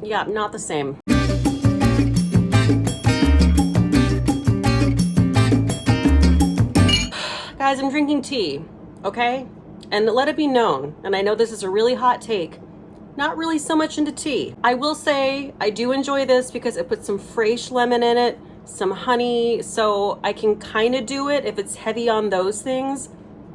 Yeah, not the same. Guys, I'm drinking tea, okay? And let it be known, and I know this is a really hot take, not really so much into tea. I will say I do enjoy this because it puts some fresh lemon in it, some honey, so I can kind of do it if it's heavy on those things.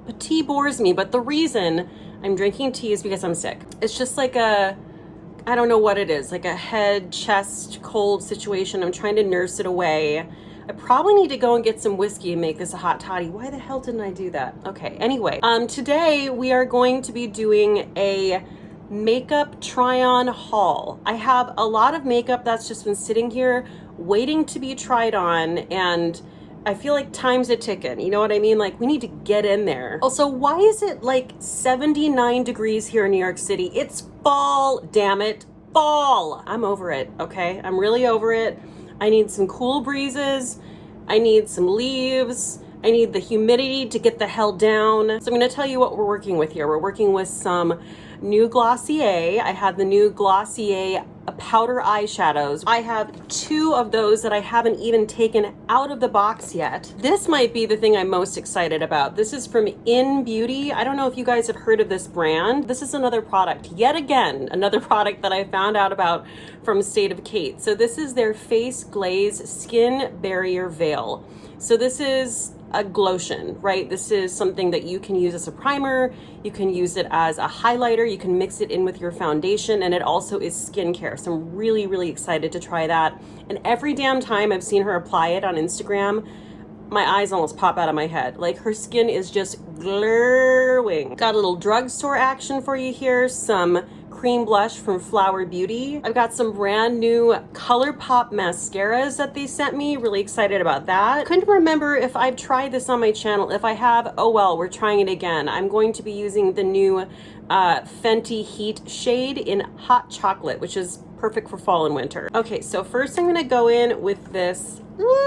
But tea bores me. But the reason I'm drinking tea is because I'm sick. It's just like I don't know what it is, like a head, chest, cold situation. I'm trying to nurse it away. I probably need to go and get some whiskey and make this a hot toddy. Why the hell didn't I do that? Okay, anyway, today we are going to be doing a makeup try-on haul. I have a lot of makeup that's just been sitting here waiting to be tried on, and I feel like time's a ticking, you know what I mean? Like, we need to get in there. Also, why is it like 79 degrees here in New York City? It's fall, damn it, fall. I'm over it, okay? I'm really over it. I need some cool breezes. I need some leaves. I need the humidity to get the hell down. So I'm gonna tell you what we're working with here. We're working with some new Glossier. I have the new Glossier powder eyeshadows. I have 2 of those that I haven't even taken out of the box yet. This might be the thing I'm most excited about. This is from iNNBEAUTY. I don't know if you guys have heard of this brand. This is another product, yet again, another product that I found out about from State of Cate. So this is their Face Glaze Skin Barrier Veil. So this is a glotion, right? This is something that you can use as a primer, you can use it as a highlighter, you can mix it in with your foundation, and it also is skincare. So I'm really, really excited to try that. And every damn time I've seen her apply it on Instagram, my eyes almost pop out of my head. Like, her skin is just glowing. Got a little drugstore action for you here, some cream blush from Flower Beauty. I've got some brand new Colourpop mascaras that they sent me. Really excited about that. Couldn't remember if I've tried this on my channel. If I have, oh well, we're trying it again. I'm going to be using the new Fenty Heat shade in Hot Chocolate, which is perfect for fall and winter. Okay, so first I'm gonna go in with this.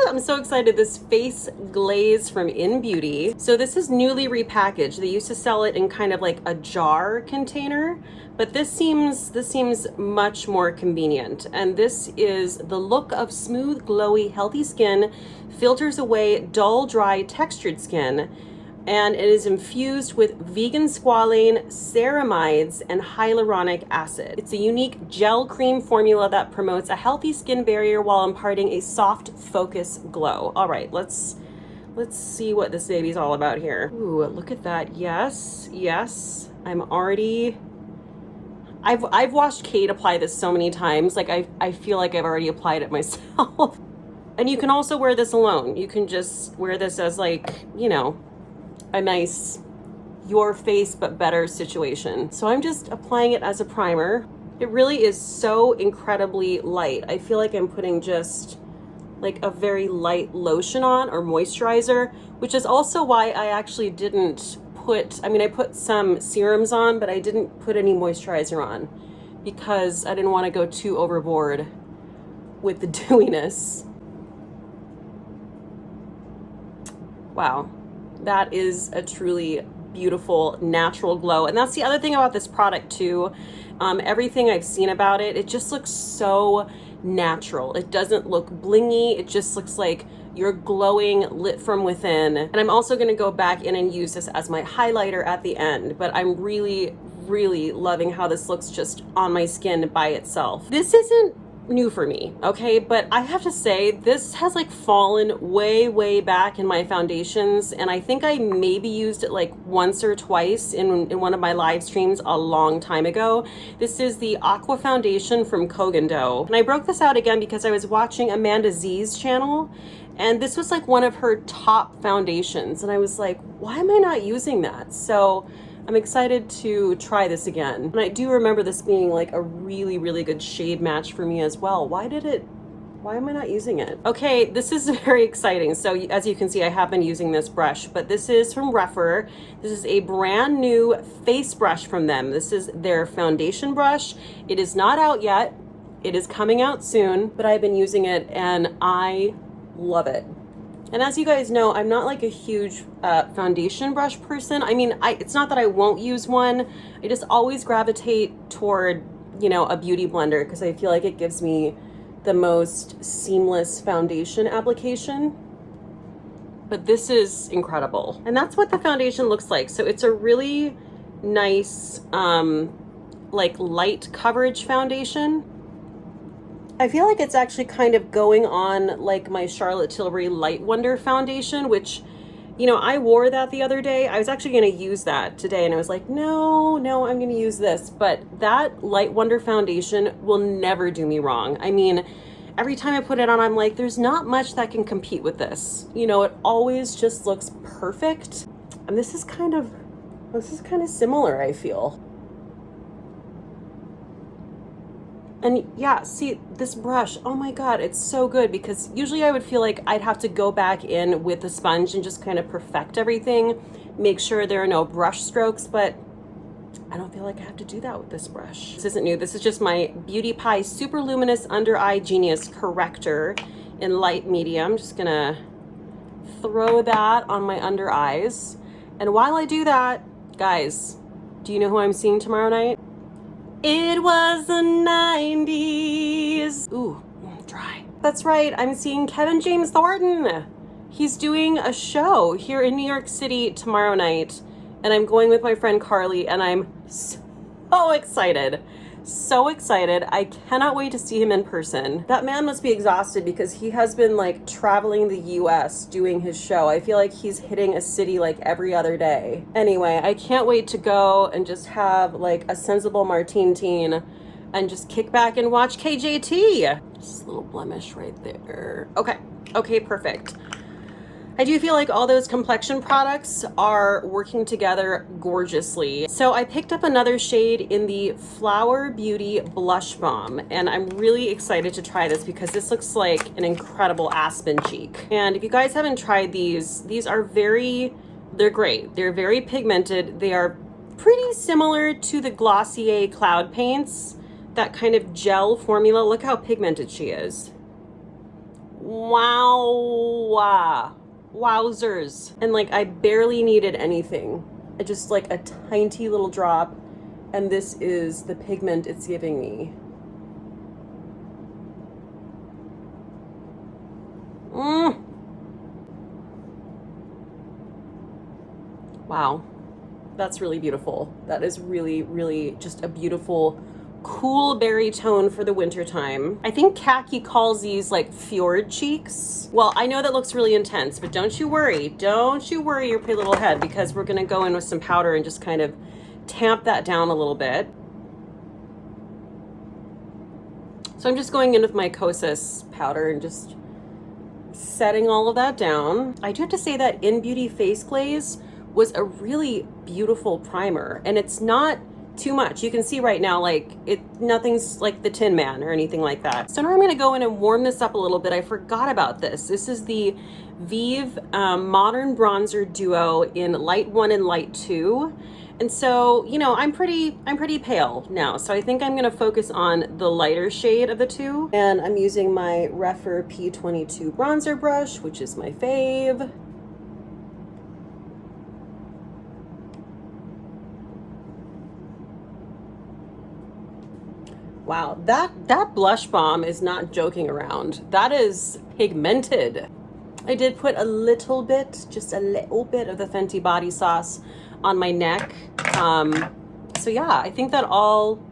I'm so excited, this face glaze from iNNBEAUTY. So this is newly repackaged. They used to sell it in kind of like a jar container, but this seems much more convenient. And this is the look of smooth, glowy, healthy skin, filters away dull, dry, textured skin, and it is infused with vegan squalane, ceramides, and hyaluronic acid. It's a unique gel cream formula that promotes a healthy skin barrier while imparting a soft focus glow. All right, let's see what this baby's all about here. Ooh, look at that. Yes, yes. I've watched Cate apply this so many times. Like, I feel like I've already applied it myself. And you can also wear this alone. You can just wear this as, like, you know, a nice your face but better situation. So I'm just applying it as a primer. It really is so incredibly light. I feel like I'm putting just like a very light lotion on, or moisturizer, which is also why I actually didn't put, I put some serums on, but I didn't put any moisturizer on because I didn't want to go too overboard with the dewiness. Wow. That is a truly beautiful natural glow. And that's the other thing about this product too. Everything I've seen about it, it just looks so natural. It doesn't look blingy. It just looks like you're glowing, lit from within. And I'm also gonna go back in and use this as my highlighter at the end, but I'm really, really loving how this looks just on my skin by itself. This isn't new for me, okay, but I have to say this has like fallen way back in my foundations, and I think I maybe used it like once or twice in one of my live streams a long time ago. This is the Aqua Foundation from Kogan Do, and I broke this out again because I was watching Amanda Z's channel, and this was like one of her top foundations, and I was like, why am I not using that? So I'm excited to try this again. And I do remember this being like a really, really good shade match for me as well. Why am I not using it? Okay, this is very exciting. So as you can see, I have been using this brush, but this is from Rephr. This is a brand new face brush from them. This is their foundation brush. It is not out yet. It is coming out soon, but I've been using it and I love it. And as you guys know, I'm not like a huge foundation brush person. I mean, it's not that I won't use one. I just always gravitate toward you know, a beauty blender because I feel like it gives me the most seamless foundation application. But this is incredible. And that's what the foundation looks like. So it's a really nice, like light coverage foundation. I feel like it's actually kind of going on like my Charlotte Tilbury Light Wonder foundation, which, you know, I wore that the other day. I was actually going to use that today and I was like, no, I'm going to use this. But that Light Wonder foundation will never do me wrong. I mean, every time I put it on, I'm like, there's not much that can compete with this. You know, it always just looks perfect. And this is kind of similar, I feel. And yeah, see this brush, oh my God, it's so good because usually I would feel like I'd have to go back in with the sponge and just kind of perfect everything, make sure there are no brush strokes, but I don't feel like I have to do that with this brush. This isn't new. This is just my Beauty Pie Super Luminous Under Eye Genius Corrector in light medium. Just gonna throw that on my under eyes. And while I do that, guys, do you know who I'm seeing tomorrow night? It was the 90s. Ooh, dry. That's right, I'm seeing Kevin James Thornton. He's doing a show here in New York City tomorrow night, and I'm going with my friend Carly, and I'm so excited. So excited. I cannot wait to see him in person. That man must be exhausted because he has been like traveling the US doing his show. I feel like he's hitting a city like every other day. Anyway, I can't wait to go and just have like a sensible martini and just kick back and watch KJT. Just a little blemish right there. Okay, perfect. I do feel like all those complexion products are working together gorgeously. So I picked up another shade in the Flower Beauty Blush Balm, and I'm really excited to try this because this looks like an incredible aspen cheek. And if you guys haven't tried these are they're great. They're very pigmented. They are pretty similar to the Glossier Cloud Paints, that kind of gel formula. Look how pigmented she is. Wow. Wowzers. And like I barely needed anything. I just like a tiny little drop, and this is the pigment it's giving me. Wow, that's really beautiful. That is really just a beautiful cool berry tone for the winter time. I think Kate calls these like fjord cheeks. Well, I know that looks really intense, but don't you worry your pretty little head, because we're gonna go in with some powder and just kind of tamp that down a little bit. So I'm just going in with my Kosas powder and just setting all of that down. I do have to say that iNNBEAUTY Face Glaze was a really beautiful primer, and it's not too much. You can see right now, like nothing's like the Tin Man or anything like that. So now I'm gonna go in and warm this up a little bit. I forgot about this. This is the Vive Modern Bronzer Duo in Light 1 and Light 2. And so, you know, I'm pretty pale now. So I think I'm gonna focus on the lighter shade of the two. And I'm using my Refer P22 bronzer brush, which is my fave. Wow, that blush balm is not joking around. That is pigmented. I did put a little bit, just a little bit of the Fenty Body Sauce on my neck. So yeah, I think that all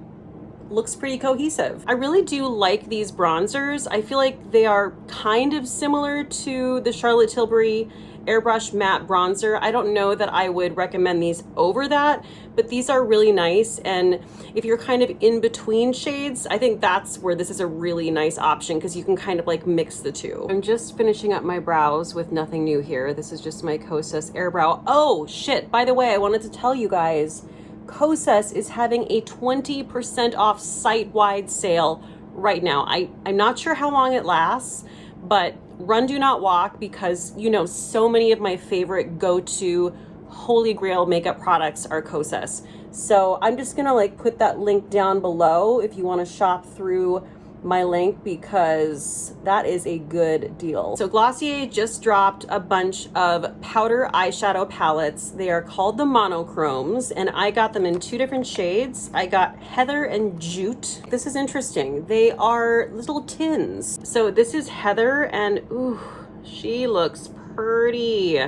looks pretty cohesive. I really do like these bronzers. I feel like they are kind of similar to the Charlotte Tilbury Airbrush Matte Bronzer. I don't know that I would recommend these over that, but these are really nice. And if you're kind of in between shades, I think that's where this is a really nice option, because you can kind of like mix the two. I'm just finishing up my brows with nothing new here. This is just my Kosas Air Brow. Oh shit, by the way, I wanted to tell you guys, Kosas is having a 20% off site-wide sale right now. I'm not sure how long it lasts, but run, do not walk, because you know so many of my favorite go-to holy grail makeup products are Kosas. So I'm just gonna like put that link down below if you want to shop through my link because that is a good deal. So Glossier just dropped a bunch of powder eyeshadow palettes. They are called the monochromes, and I got them in 2 different shades. I got Heather and Jute. This is interesting. They are little tins. So this is Heather, and ooh, she looks pretty.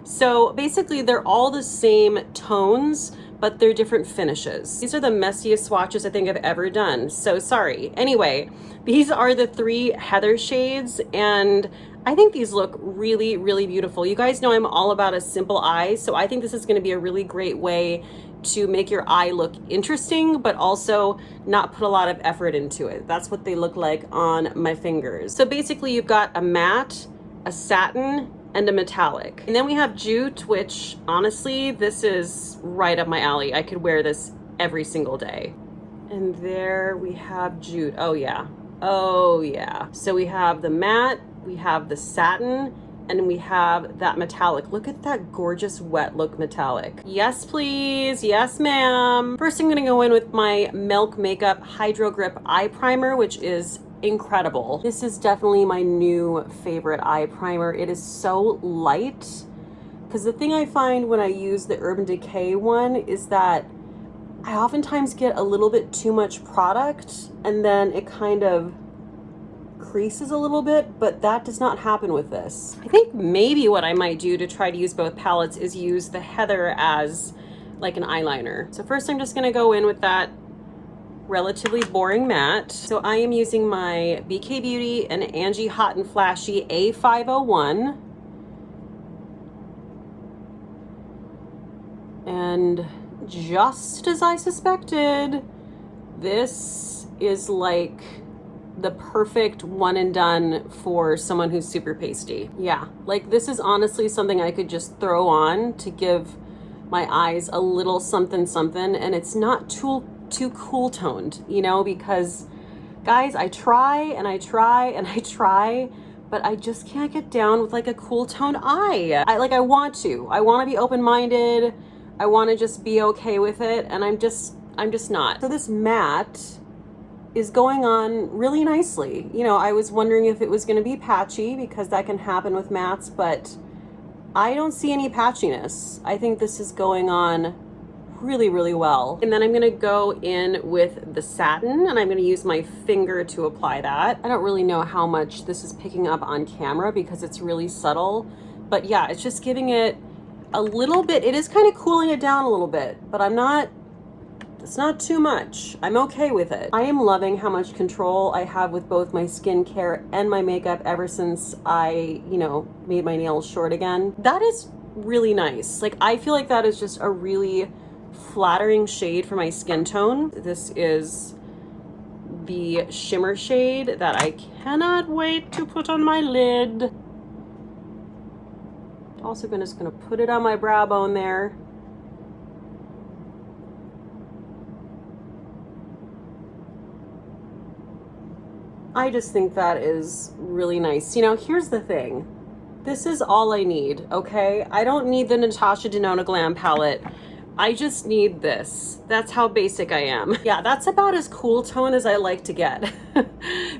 So basically they're all the same tones, but they're different finishes. These are the messiest swatches I think I've ever done, so sorry. Anyway, these are the 3 Heather shades, and I think these look really, really beautiful. You guys know I'm all about a simple eye, so I think this is gonna be a really great way to make your eye look interesting, but also not put a lot of effort into it. That's what they look like on my fingers. So basically you've got a matte, a satin, and a metallic. And then we have Jute, which honestly, this is right up my alley. I could wear this every single day. And there we have Jute. Oh yeah, oh yeah. So we have the matte, we have the satin, and we have that metallic. Look at that gorgeous wet look metallic. Yes, please, yes, ma'am. First, I'm gonna go in with my Milk Makeup Hydro Grip Eye Primer, which is incredible. This is definitely my new favorite eye primer. It is so light, because the thing I find when I use the Urban Decay one is that I oftentimes get a little bit too much product and then it kind of creases a little bit, but that does not happen with this. I think maybe what I might do to try to use both palettes is use the Heather as like an eyeliner. So first I'm just gonna go in with that relatively boring matte. So I am using my BK Beauty and Angie Hot and Flashy A501. And just as I suspected, this is like the perfect one and done for someone who's super pasty. Yeah, like this is honestly something I could just throw on to give my eyes a little something something, and it's not too cool toned, you know, because guys, I try and I try and I try, but I just can't get down with like a cool toned eye. I want to be open-minded. I want to just be okay with it, and I'm just not. So this matte is going on really nicely. You know, I was wondering if it was going to be patchy, because that can happen with mattes, but I don't see any patchiness. I think this is going on really, really well. And then I'm gonna go in with the satin, and I'm gonna use my finger to apply that. I don't really know how much this is picking up on camera because it's really subtle, but yeah, it's just giving it a little bit. It is kind of cooling it down a little bit, but it's not too much. I'm okay with it. I am loving how much control I have with both my skincare and my makeup ever since I, you know, made my nails short again. That is really nice. Like, I feel like that is just a really flattering shade for my skin tone. This is the shimmer shade that I cannot wait to put on my lid. Also just gonna put it on my brow bone there. I just think that is really nice. You know, here's the thing. This is all I need, okay? I don't need the Natasha Denona Glam palette. I just need this. That's how basic I am. Yeah, that's about as cool tone as I like to get.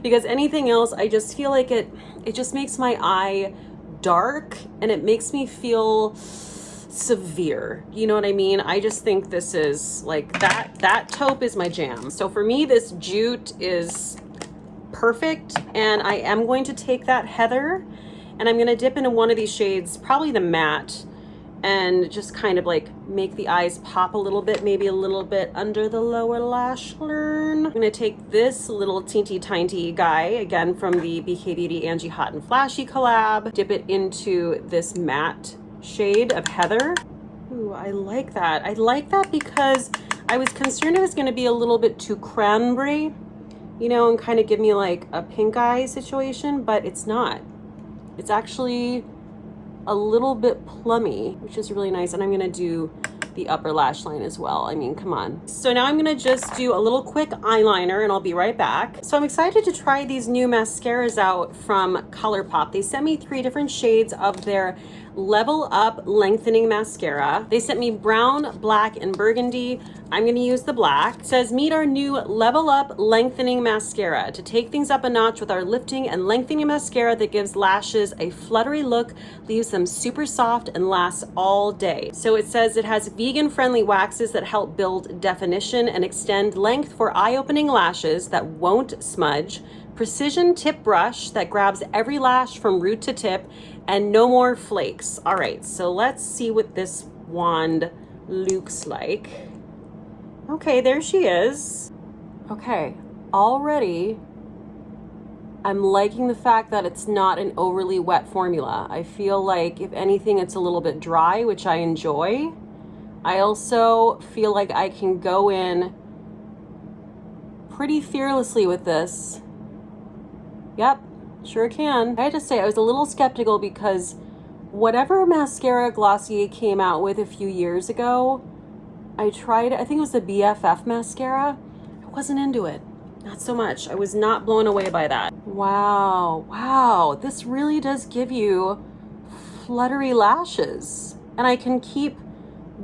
Because anything else, I just feel like it just makes my eye dark, and it makes me feel severe. You know what I mean? I just think this is like that taupe is my jam. So for me, this Jute is perfect, and I am going to take that Heather and I'm gonna dip into one of these shades, probably the matte, and just kind of like make the eyes pop a little bit, maybe a little bit under the lower lash line. I'm gonna take this little teeny tiny guy, again from the BK Beauty Angie Hot and Flashy collab, dip it into this matte shade of Heather. Ooh, I like that. I like that because I was concerned it was gonna be a little bit too cranberry, you know, and kind of give me like a pink eye situation, but it's not. It's actually a little bit plummy, which is really nice. And I'm gonna do the upper lash line as well. I mean, come on. So now I'm gonna just do a little quick eyeliner and I'll be right back. So I'm excited to try these new mascaras out from Colourpop. They sent me 3 different shades of their Level Up Lengthening Mascara. They sent me brown, black, and burgundy. I'm gonna use the black. It says, meet our new Level Up Lengthening Mascara to take things up a notch with our lifting and lengthening mascara that gives lashes a fluttery look, leaves them super soft, and lasts all day. So it says it has vegan-friendly waxes that help build definition and extend length for eye-opening lashes that won't smudge, precision tip brush that grabs every lash from root to tip, and no more flakes. All right, so let's see what this wand looks like. Okay, there she is. Okay, already I'm liking the fact that it's not an overly wet formula. I feel like if anything, it's a little bit dry, which I enjoy. I also feel like I can go in pretty fearlessly with this. Yep, sure can. I had to say, I was a little skeptical because whatever mascara Glossier came out with a few years ago, I tried, I think it was the BFF mascara. I wasn't into it. Not so much. I was not blown away by that. Wow, wow. This really does give you fluttery lashes. And I can keep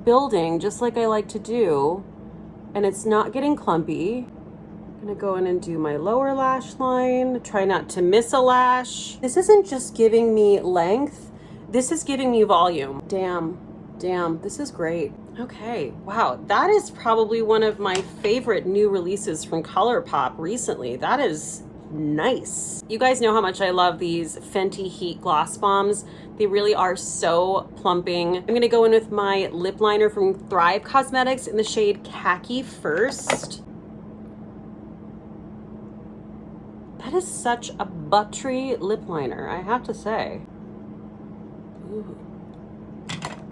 building just like I like to do. And it's not getting clumpy. I'm gonna go in and do my lower lash line. Try not to miss a lash. This isn't just giving me length. This is giving me volume. Damn, this is great. Okay, wow, that is probably one of my favorite new releases from Colourpop recently. That is nice. You guys know how much I love these Fenty Heat Gloss Bombs. They really are so plumping. I'm gonna go in with my lip liner from Thrive Cosmetics in the shade Khaki first. That is such a buttery lip liner, I have to say. Ooh.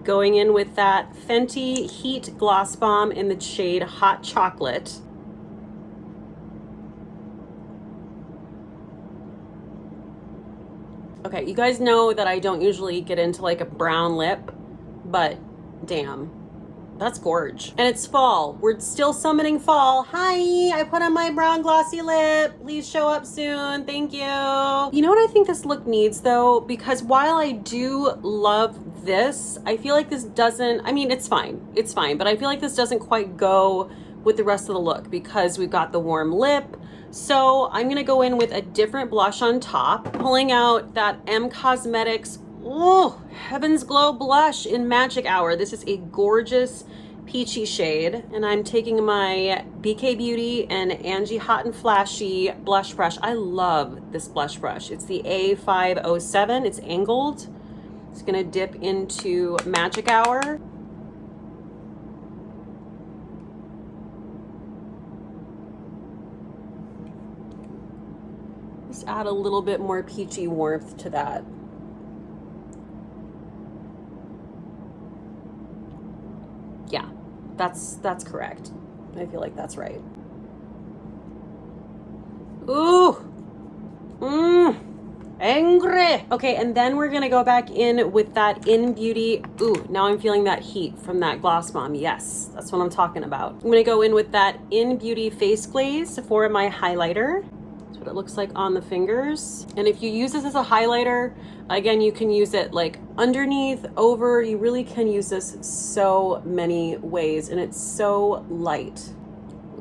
Going in with that Fenty Heat Gloss Bomb in the shade Hot Chocolate. Okay, you guys know that I don't usually get into like a brown lip, but damn, that's gorge. And it's fall. We're still summoning fall. Hi, I put on my brown glossy lip. Please show up soon. Thank you. You know what I think this look needs though? Because while I do love this, I feel like this doesn't, I mean, it's fine, but I feel like this doesn't quite go with the rest of the look because we've got the warm lip. So I'm gonna go in with a different blush on top, pulling out that M Cosmetics, oh, Heaven's Glow blush in Magic Hour. This is a gorgeous peachy shade. And I'm taking my BK Beauty and Angie Hot and Flashy blush brush. I love this blush brush. It's the A507, it's angled. It's gonna dip into Magic Hour. Just add a little bit more peachy warmth to that. Yeah, that's correct. I feel like that's right. Ooh, angry. Okay, and then we're gonna go back in with that iNNBEAUTY. Ooh, now I'm feeling that heat from that Gloss Bomb. Yes, that's what I'm talking about. I'm gonna go in with that iNNBEAUTY Face Glaze for my highlighter. That's what it looks like on the fingers. And if you use this as a highlighter, again, you can use it like underneath, over. You really can use this so many ways, and it's so light.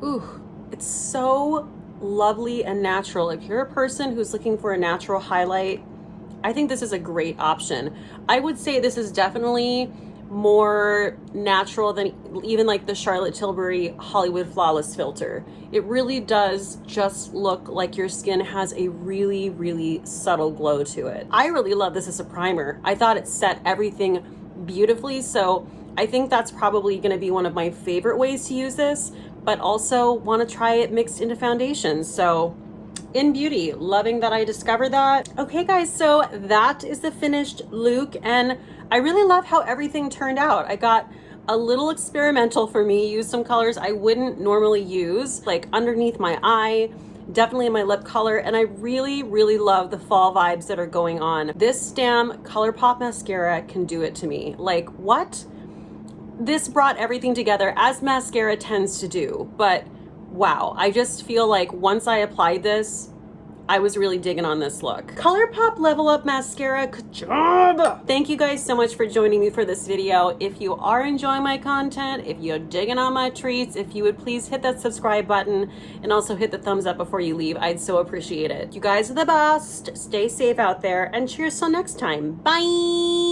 Ooh, it's so lovely and natural. If you're a person who's looking for a natural highlight, I think this is a great option. I would say this is definitely more natural than even like the Charlotte Tilbury Hollywood Flawless filter. It really does just look like your skin has a really, really subtle glow to it. I really love this as a primer. I thought it set everything beautifully, so I think that's probably going to be one of my favorite ways to use this, but also want to try it mixed into foundation. So iNNBEAUTY, loving that I discovered that. Okay guys, so that is the finished look, and I really love how everything turned out. I got a little experimental for me, used some colors I wouldn't normally use, like underneath my eye, definitely in my lip color, and I really, really love the fall vibes that are going on. This Stam Colourpop mascara can do it to me. Like, what? This brought everything together, as mascara tends to do, but wow, I just feel like once I applied this, I was really digging on this look. Colourpop Level Up Mascara, good job! Thank you guys so much for joining me for this video. If you are enjoying my content, if you're digging on my treats, if you would please hit that subscribe button and also hit the thumbs up before you leave, I'd so appreciate it. You guys are the best. Stay safe out there and cheers till next time. Bye!